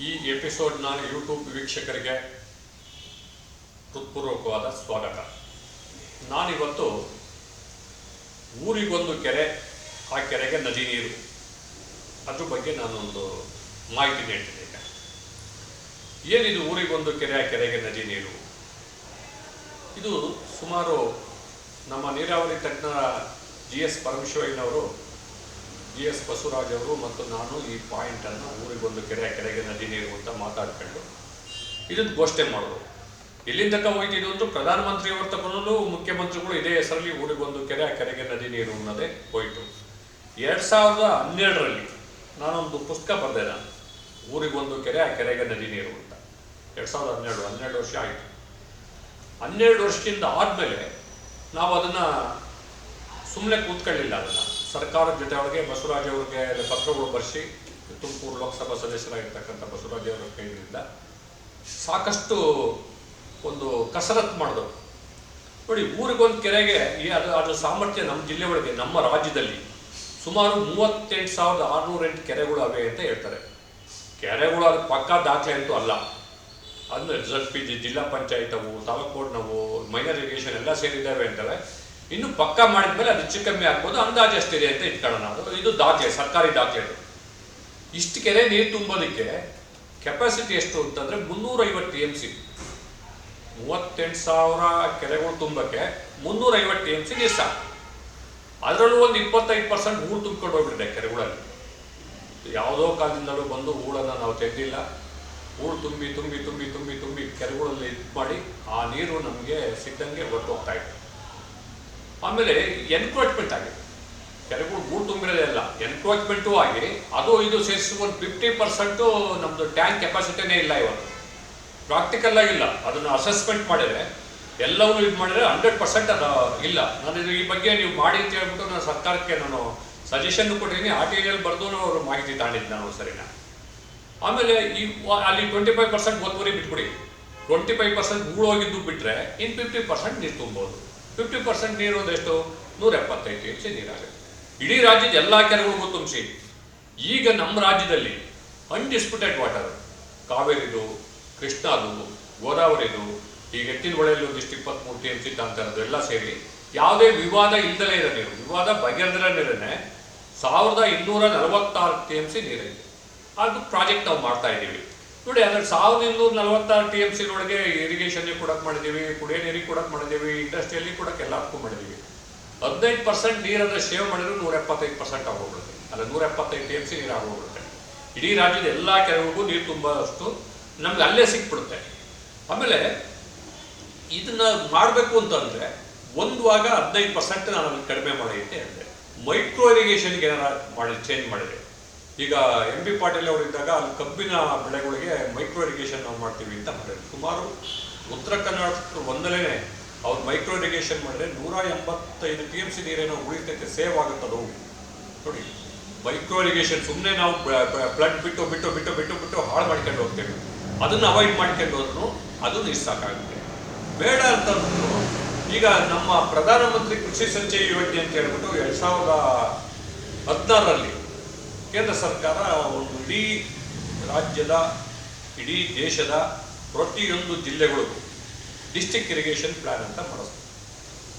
ಈ ಎಪಿಸೋಡ್ನ ಯೂಟ್ಯೂಬ್ ವೀಕ್ಷಕರಿಗೆ ಹೃತ್ಪೂರ್ವಕವಾದ ಸ್ವಾಗತ. ನಾನಿವತ್ತು ಊರಿಗೊಂದು ಕೆರೆ, ಆ ಕೆರೆಗೆ ನದಿ ನೀರು, ಅದ್ರ ಬಗ್ಗೆ ನಾನೊಂದು ಮಾಹಿತಿ ನೀಡ್ತೀನಿ. ಏನಿದು ಊರಿಗೊಂದು ಕೆರೆ, ಆ ಕೆರೆಗೆ ನದಿ ನೀರು? ಇದು ಸುಮಾರು ನಮ್ಮ ನೀರಾವರಿ ತಜ್ಞ GS ಪರಮೇಶ್ವರಯ್ಯನವರು, GS ಬಸವರಾಜ್ ಅವರು ಮತ್ತು ನಾನು ಈ ಪಾಯಿಂಟನ್ನು ಊರಿಗೊಂದು ಕೆರೆ, ಆ ಕೆರೆಗೆ ನದಿ ನೀರು ಅಂತ ಮಾತಾಡ್ಕೊಂಡು ಇದನ್ನು ಘೋಷಣೆ ಮಾಡೋದು. ಎಲ್ಲಿಂದ ತನಕ ಹೋಯ್ತಿದ್ದು ಅಂದ್ರೆ ಪ್ರಧಾನಮಂತ್ರಿಯವರ ತಗೊಂಡು ಮುಖ್ಯಮಂತ್ರಿಗಳು ಇದೇ ಹೆಸರಲ್ಲಿ ಊರಿಗೊಂದು ಕೆರೆ, ಆ ಕೆರೆಗೆ ನದಿ ನೀರು ಅನ್ನೋದೇ ಹೋಯಿತು. 2012ರಲ್ಲಿ ನಾನೊಂದು ಪುಸ್ತಕ ಬರೆದೆ, ನಾನು ಊರಿಗೊಂದು ಕೆರೆ, ಆ ಕೆರೆಗೆ ನದಿ ನೀರು ಅಂತ. 12 ವರ್ಷ ಆಯಿತು. 12 ವರ್ಷದಿಂದ ಆದಮೇಲೆ ನಾವು ಅದನ್ನು ಸುಮ್ಮನೆ ಕೂತ್ಕೊಳ್ಳಿಲ್ಲ. ಅದನ್ನು ಸರ್ಕಾರದ ಜೊತೆ ಒಳಗೆ ಬಸವರಾಜ್ ಅವ್ರಿಗೆ ಪತ್ರಗಳು ಬರೆಸಿ, ತುಮಕೂರು ಲೋಕಸಭಾ ಸದಸ್ಯರಾಗಿರ್ತಕ್ಕಂಥ ಬಸವರಾಜ್ ಅವರ ಕೈಯಿಂದ ಸಾಕಷ್ಟು ಒಂದು ಕಸರತ್ತು ಮಾಡಿದವು. ನೋಡಿ, ಊರಿಗೊಂದು ಕೆರೆಗೆ ಅದು ಸಾಮರ್ಥ್ಯ ನಮ್ಮ ಜಿಲ್ಲೆ ಒಳಗೆ, ನಮ್ಮ ರಾಜ್ಯದಲ್ಲಿ ಸುಮಾರು 38,608 ಕೆರೆಗಳು ಅವೆ ಅಂತ ಹೇಳ್ತಾರೆ. ಕೆರೆಗಳು ಅದು ಪಕ್ಕಾ ದಾಖಲೆ ಅಂತೂ ಅಲ್ಲ. ಅದನ್ನ ZP, ಜಿಲ್ಲಾ ಪಂಚಾಯತ್ ಅವು, ತಾಲೂಕು ಬೋರ್ಡ್ನವು, ಮೈನರ್ ಇರಿಗೇಷನ್ ಎಲ್ಲ ಸೇರಿದ್ದಾವೆ ಅಂತವೆ. ಇನ್ನು ಪಕ್ಕ ಮಾಡಿದ್ಮೇಲೆ ಅದು ಹೆಚ್ಚು ಕಮ್ಮಿ ಆಗ್ಬೋದು, ಅಂದಾಜು ಎಷ್ಟಿದೆ ಅಂತ ಇಟ್ಕೊಳ್ಳೋಣ. ಇದು ದಾಖಲೆ, ಸರ್ಕಾರಿ ದಾಖಲೆ. ಇಷ್ಟು ಕೆರೆ ನೀರು ತುಂಬೋದಕ್ಕೆ ಕೆಪಾಸಿಟಿ ಎಷ್ಟು ಅಂತಂದರೆ 350 TMC. 38,000 ಕೆರೆಗಳು ತುಂಬಕ್ಕೆ 350 TMC ನೀರು ಸಾಕು. ಅದರಲ್ಲೂ ಒಂದು 25% ಹೂಳು ತುಂಬಿಕೊಂಡು ಹೋಗ್ಬಿಟ್ಟಿದೆ ಕೆರೆಗಳಲ್ಲಿ. ಯಾವುದೋ ಕಾಲದಿಂದಲೂ ಬಂದು ಹೂಳನ್ನು ನಾವು ತೆಗೆದಿಲ್ಲ. ಹೂಳು ತುಂಬಿ ತುಂಬಿ ತುಂಬಿ ತುಂಬಿ ತುಂಬಿ ಕೆರೆಗಳಲ್ಲಿ ಇದು ಮಾಡಿ ಆ ನೀರು ನಮಗೆ ಸಿಕ್ಕಂಗೆ ಹೊರಟೋಗ್ತಾ ಇತ್ತು. ಆಮೇಲೆ ಎನ್ಕ್ರೋಚ್ಮೆಂಟ್ ಆಗಿದೆ. ಕೆರೆಗಳು ಹೂಳು ತುಂಬಿರೋದೇ ಅಲ್ಲ, ಎನ್ಕ್ರೋಚ್ಮೆಂಟು ಆಗಿ ಅದು ಇದು ಸೇರಿಸಿ ಒಂದು 50% ನಮ್ಮದು ಟ್ಯಾಂಕ್ ಕೆಪಾಸಿಟಿನೇ ಇಲ್ಲ ಇವತ್ತು. ಪ್ರಾಕ್ಟಿಕಲ್ ಆಗಿಲ್ಲ. ಅದನ್ನು ಅಸೆಸ್ಮೆಂಟ್ ಮಾಡಿದರೆ ಎಲ್ಲವನ್ನೂ ಇದು ಮಾಡಿದರೆ 100% ಅದು ಇಲ್ಲ. ನಾನು ಈ ಬಗ್ಗೆ ನೀವು ಮಾಡಿ ಅಂತ ಹೇಳ್ಬಿಟ್ಟು ನಾನು ಸರ್ಕಾರಕ್ಕೆ ನಾನು ಸಜೆಷನ್ ಕೊಟ್ಟಿದ್ದೀನಿ. RTIನಲ್ಲಿ ಬರೆದು ಅವರು ಮಾಹಿತಿ ತಗೊಂಡಿದ್ದು ನಾನು, ಸರಿನಾ? ಆಮೇಲೆ ಅಲ್ಲಿ 25% ಒತ್ತುವರಿ ಬಿಟ್ಬಿಡಿ. 25% ಹೂಳು ಹೋಗಿದ್ದು ಬಿಟ್ಟರೆ ಇನ್ನು 50% ನೀರು ತುಂಬೋದು. 50% ನೀರು ಒಂದೆಷ್ಟು 175 TMC ನೀರಾಗುತ್ತೆ. ಇಡೀ ರಾಜ್ಯದ ಎಲ್ಲ ಕೆರೆಗಳಿಗೂ ತುಂಬಿಸಿ. ಈಗ ನಮ್ಮ ರಾಜ್ಯದಲ್ಲಿ ಅನ್ಡಿಸ್ಪ್ಯೂಟೆಡ್ ವಾಟರ್, ಕಾವೇರಿದು, ಕೃಷ್ಣಾದು, ಗೋದಾವರಿದು, ಈಗ ಎತ್ತಿನ ಹೊಳೆಯಲ್ಲಿ ಒಂದಿಷ್ಟು 23 TMC ಅಂತ ಇರೋದು ಎಲ್ಲ ಸೇರಿ ಯಾವುದೇ ವಿವಾದ ಇಲ್ಲದಲೇ ಇರೋ ನೀರು, ವಿವಾದ ಬಗೆಹರಿದಿರೋ ನೀರನ್ನೇ 1246 TMC ನೀರಿದೆ. ಅದು ಪ್ರಾಜೆಕ್ಟ್ ನಾವು ಮಾಡ್ತಾ ಇದ್ದೀವಿ. ನೋಡಿ, ಅದ್ರಲ್ಲಿ 1246 TMC ಒಳಗೆ ಇರಿಗೇಷನ್ಗೆ ಕೊಡಕ್ಕೆ ಮಾಡಿದ್ದೀವಿ, ಕುಡಿಯೋ ನೀರಿಗೆ ಕೊಡಕ್ಕೆ ಮಾಡಿದ್ದೀವಿ, ಇಂಡಸ್ಟ್ರಿಯಲ್ಲಿ ಕೊಡಕ್ಕೆ ಎಲ್ಲದಕ್ಕೂ ಮಾಡಿದ್ದೀವಿ. 15% ನೀರನ್ನು ಸೇವ್ ಮಾಡಿದ್ರು 175% ಆಗೋಗ್ಬಿಡುತ್ತೆ. ಅಲ್ಲ, 175 TMC ನೀರು ಆಗೋಗ್ಬಿಡುತ್ತೆ. ಇಡೀ ರಾಜ್ಯದ ಎಲ್ಲ ಕೆರೆಗಳಿಗೂ ನೀರು ತುಂಬೋಷ್ಟು ನಮ್ಗೆ ಅಲ್ಲೇ ಸಿಕ್ಬಿಡುತ್ತೆ. ಆಮೇಲೆ ಇದನ್ನು ಮಾಡಬೇಕು ಅಂತಂದರೆ ಒಂದು ಭಾಗ 15% ನಾನು ಅಲ್ಲಿ ಕಡಿಮೆ ಮಾಡಿ ಅಂತ ಹೇಳಿದೆ. ಮೈಕ್ರೋ ಇರಿಗೇಷನ್ಗೆ ಏನಾರು ಚೇಂಜ್ ಮಾಡಿದೆ. ಈಗ MB ಪಾಟೀಲ್ ಅವರು ಇದ್ದಾಗ ಅಲ್ಲಿ ಕಬ್ಬಿನ ಬೆಳೆಗಳಿಗೆ ಮೈಕ್ರೋ ಇರಿಗೇಷನ್ ನಾವು ಮಾಡ್ತೀವಿ ಅಂತ ಮಾಡಿದ್ರು. ಸುಮಾರು ಉತ್ತರ ಕರ್ನಾಟಕದ ಒಂದಲೇ ಅವ್ರು ಮೈಕ್ರೋ ಇರಿಗೇಷನ್ ಮಾಡಿದ್ರೆ 185 TMC ನೀರೇನೋ ಉಳಿತೈತೆ, ಸೇವ್ ಆಗುತ್ತದು. ನೋಡಿ, ಮೈಕ್ರೋ ಇರಿಗೇಷನ್ ಸುಮ್ಮನೆ ನಾವು ಫ್ಲಡ್ ಬಿಟ್ಟು ಬಿಟ್ಟು ಬಿಟ್ಟು ಬಿಟ್ಟು ಬಿಟ್ಟು ಹಾಳು ಮಾಡ್ಕೊಂಡು ಹೋಗ್ತೇವೆ. ಅದನ್ನು ಅವಾಯ್ಡ್ ಮಾಡ್ಕೊಂಡು ಹೋದ್ರು ಅದು ನೀರು ಸಾಕಾಗುತ್ತೆ. ಬೇಡ ಅಂತಂದ್ರು ಈಗ ನಮ್ಮ ಪ್ರಧಾನಮಂತ್ರಿ ಕೃಷಿ ಸಂಚಯ ಯೋಜನೆ ಅಂತ ಹೇಳ್ಬಿಟ್ಟು 2016ರಲ್ಲಿ ಕೇಂದ್ರ ಸರ್ಕಾರ ಒಂದು ಇಡೀ ರಾಜ್ಯದ, ಇಡೀ ದೇಶದ ಪ್ರತಿಯೊಂದು ಜಿಲ್ಲೆಗಳಿಗೂ ಡಿಸ್ಟ್ರಿಕ್ಟ್ ಇರಿಗೇಷನ್ ಪ್ಲಾನ್ ಅಂತ ಮಾಡಿಸ್ತಾರೆ.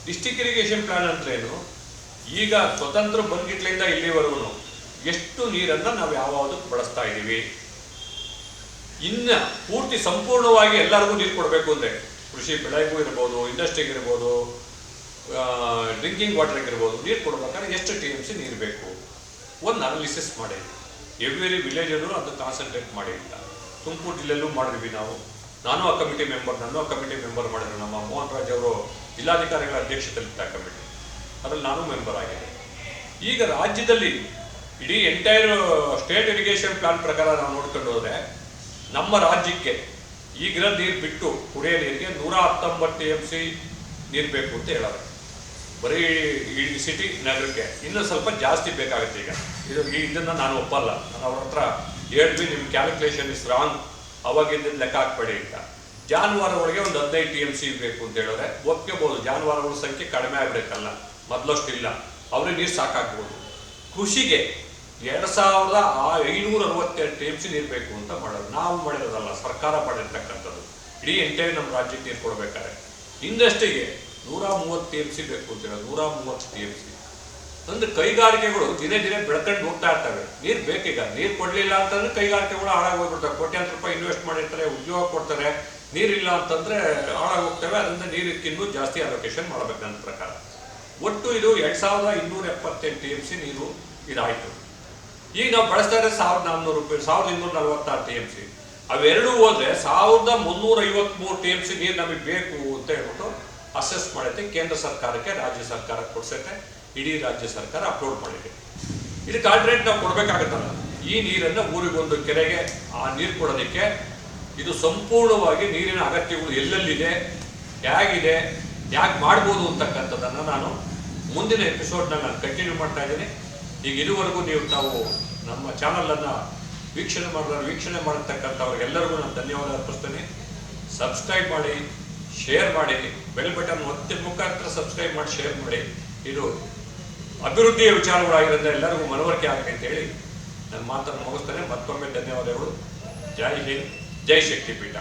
ಡಿಸ್ಟ್ರಿಕ್ಟ್ ಇರಿಗೇಷನ್ ಪ್ಲಾನ್ ಅಂದ್ರೇನು? ಈಗ ಸ್ವತಂತ್ರ ಬಂದಿಟ್ಲಿಂದ ಇಲ್ಲಿವರೆಗೂ ಎಷ್ಟು ನೀರನ್ನು ನಾವು ಯಾವ್ದಕ್ಕೆ ಬಳಸ್ತಾ ಇದ್ದೀವಿ, ಇನ್ನು ಪೂರ್ತಿ ಸಂಪೂರ್ಣವಾಗಿ ಎಲ್ಲರಿಗೂ ನೀರು ಕೊಡಬೇಕು ಅಂದರೆ ಕೃಷಿ ಬೆಳೆಗೂ ಇರ್ಬೋದು, ಇಂಡಸ್ಟ್ರಿಗೆ ಇರ್ಬೋದು, ಡ್ರಿಂಕಿಂಗ್ ವಾಟರ್ಗೆ ಇರ್ಬೋದು, ನೀರು ಕೊಡ್ಬೇಕಾದ್ರೆ ಎಷ್ಟು TMC ನೀರು ಬೇಕು ಒಂದು ಅನಾಲಿಸಿಸ್ ಮಾಡಿ ಎವ್ರಿ ವಿಲೇಜಲ್ಲೂ ಅದು ಕಾನ್ಸಂಟ್ರೇಟ್ ಮಾಡಿ ಇಲ್ಲ. ತುಮಕೂರು ಜಿಲ್ಲೆಯಲ್ಲೂ ಮಾಡಿದ್ವಿ ನಾವು. ನಾನು ಆ ಕಮಿಟಿ ಮೆಂಬರ್ ಮಾಡಿದ್ರು. ನಮ್ಮ ಮೋಹನ್ ರಾಜ್ ಅವರು ಜಿಲ್ಲಾಧಿಕಾರಿಗಳ ಅಧ್ಯಕ್ಷತೆಯಲ್ಲಿದ್ದ ಕಮಿಟಿ, ಅದರಲ್ಲಿ ನಾನು ಮೆಂಬರ್ ಆಗಿದ್ದೆ. ಈಗ ರಾಜ್ಯದಲ್ಲಿ ಇಡೀ ಎಂಟೈರ್ ಸ್ಟೇಟ್ ಇರಿಗೇಷನ್ ಪ್ಲಾನ್ ಪ್ರಕಾರ ನಾವು ನೋಡ್ಕೊಂಡು ಹೋದರೆ ನಮ್ಮ ರಾಜ್ಯಕ್ಕೆ ಈಗಿರೋ ನೀರು ಬಿಟ್ಟು ಕುಡಿಯೋ ನೀರಿಗೆ 119 TMC ನೀರು ಬೇಕು ಅಂತ ಹೇಳೋದು. ಬರೀ ಈ ಸಿಟಿ ನಗರಕ್ಕೆ ಇನ್ನೂ ಸ್ವಲ್ಪ ಜಾಸ್ತಿ ಬೇಕಾಗುತ್ತೆ. ಈಗ ಇದನ್ನು ನಾನು ಒಪ್ಪಲ್ಲ. ನಾನು ಅವ್ರ ಹತ್ರ ಹೇಳಿದ್ವಿ, ನಿಮ್ಮ ಕ್ಯಾಲ್ಕುಲೇಷನ್ ಇಸ್ ರಾಂಗ್, ಅವಾಗಿಂದ ಲೆಕ್ಕ ಹಾಕ್ಬೇಡಿ ಅಂತ. ಜಾನುವಾರುಗಳಿಗೆ ಒಂದು 15 TMC ಬೇಕು ಅಂತ ಹೇಳಿದ್ರೆ ಒಪ್ಕೋಬೋದು. ಜಾನುವಾರುಗಳ ಸಂಖ್ಯೆ ಕಡಿಮೆ ಆಗಬೇಕಲ್ಲ, ಮೊದಲಷ್ಟಿಲ್ಲ, ಅವ್ರಿಗೆ ನೀರು ಸಾಕಾಗ್ಬೋದು. ಕೃಷಿಗೆ 2562 TMC ನೀರು ಬೇಕು ಅಂತ ಮಾಡೋದು. ನಾವು ಮಾಡಿರೋದಲ್ಲ, ಸರ್ಕಾರ ಮಾಡಿರ್ತಕ್ಕಂಥದ್ದು. ಇಡೀ ಎಂಟೈರ್ ನಮ್ಮ ರಾಜ್ಯಕ್ಕೆ ನೀರು ಕೊಡಬೇಕಾದ್ರೆ ಇಂಡಸ್ಟ್ರಿಗೆ 130 TMC ಬೇಕು ಅಂತ ಹೇಳೋದು. 130 TMC ಅಂದ್ರೆ ಕೈಗಾರಿಕೆಗಳು ದಿನೇ ದಿನೇ ಬೆಳ್ಕೊಂಡು ಹೋಗ್ತಾ ಇರ್ತವೆ. ನೀರು ಬೇಕೀಗ. ನೀರು ಕೊಡಲಿಲ್ಲ ಅಂತಂದ್ರೆ ಕೈಗಾರಿಕೆಗಳು ಹಾಳಾಗಿ ಹೋಗ್ಬಿಡ್ತವೆ. ಕೋಟ್ಯಾಂತರ ರೂಪಾಯಿ ಇನ್ವೆಸ್ಟ್ ಮಾಡಿರ್ತಾರೆ, ಉದ್ಯೋಗ ಕೊಡ್ತಾರೆ. ನೀರಿಲ್ಲ ಅಂತಂದ್ರೆ ಹಾಳಾಗಿ ಹೋಗ್ತವೆ. ಅದರಿಂದ ನೀರಿಗಿನ್ನೂ ಜಾಸ್ತಿ ಅಲೋಕೇಶನ್ ಮಾಡಬೇಕು ನನ್ನ ಪ್ರಕಾರ. ಒಟ್ಟು ಇದು 2278 TMC ನೀರು ಇದಾಯಿತು. ಈಗ ನಾವು ಬಳಸ್ತಾ ಇರೋದು 1400 ರೂಪಾಯಿ, 1246 TMC. ಅವೆರಡೂ ಹೋದ್ರೆ 1353 TMC ನೀರು ನಮಗೆ ಬೇಕು ಅಂತ ಹೇಳ್ಬಿಟ್ಟು ಅಸೆಸ್ ಮಾಡೈತೆ. ಕೇಂದ್ರ ಸರ್ಕಾರಕ್ಕೆ, ರಾಜ್ಯ ಸರ್ಕಾರ ಕೊಡ್ಸೈತೆ. ಇಡೀ ರಾಜ್ಯ ಸರ್ಕಾರ ಅಪ್ಲೋಡ್ ಮಾಡಿದೆ. ಇದಕ್ಕೆ ಆಲ್ಟರ್ನೇಟ್ ನಾವು ಕೊಡಬೇಕಾಗತ್ತಲ್ಲ. ಈ ನೀರನ್ನು ಊರಿಗೊಂದು ಕೆರೆಗೆ ಆ ನೀರು ಕೊಡೋದಕ್ಕೆ ಇದು ಸಂಪೂರ್ಣವಾಗಿ ನೀರಿನ ಅಗತ್ಯಗಳು ಎಲ್ಲೆಲ್ಲಿದೆ, ಹೇಗಿದೆ, ಯಾಕೆ ಮಾಡ್ಬೋದು ಅಂತಕ್ಕಂಥದ್ದನ್ನು ನಾನು ಮುಂದಿನ ಎಪಿಸೋಡ್ನಲ್ಲಿ ನಾನು ಕಂಟಿನ್ಯೂ ಮಾಡ್ತಾ ಇದ್ದೀನಿ. ಈಗ ಇದುವರೆಗೂ ತಾವು ನಮ್ಮ ಚಾನಲನ್ನು ವೀಕ್ಷಣೆ ಮಾಡತಕ್ಕಂಥವ್ರಿಗೆಲ್ಲರಿಗೂ ನಾನು ಧನ್ಯವಾದ ಅರ್ಪಿಸ್ತೀನಿ. ಸಬ್ಸ್ಕ್ರೈಬ್ ಮಾಡಿ, ಶೇರ್ ಮಾಡಿ, ಬೆಲ್ ಬಟನ್ ಒತ್ತಿದ ಮುಖಾಂತರ ಸಬ್ಸ್ಕ್ರೈಬ್ ಮಾಡಿ, ಶೇರ್ ಮಾಡಿ. ಇದು ಅಭಿವೃದ್ಧಿಯ ವಿಚಾರಗಳಾಗಿರೋದ್ರಿಂದ ಎಲ್ಲರಿಗೂ ಮನವರಿಕೆ ಆಗಲಿ ಅಂತೇಳಿ ನನ್ನ ಮಾತನ್ನು ಮುಗಿಸ್ತೇನೆ. ಮತ್ತೊಮ್ಮೆ ಧನ್ಯವಾದಗಳು. ಜೈ ಹಿಂದ್, ಜೈ ಶಕ್ತಿಪೀಠ.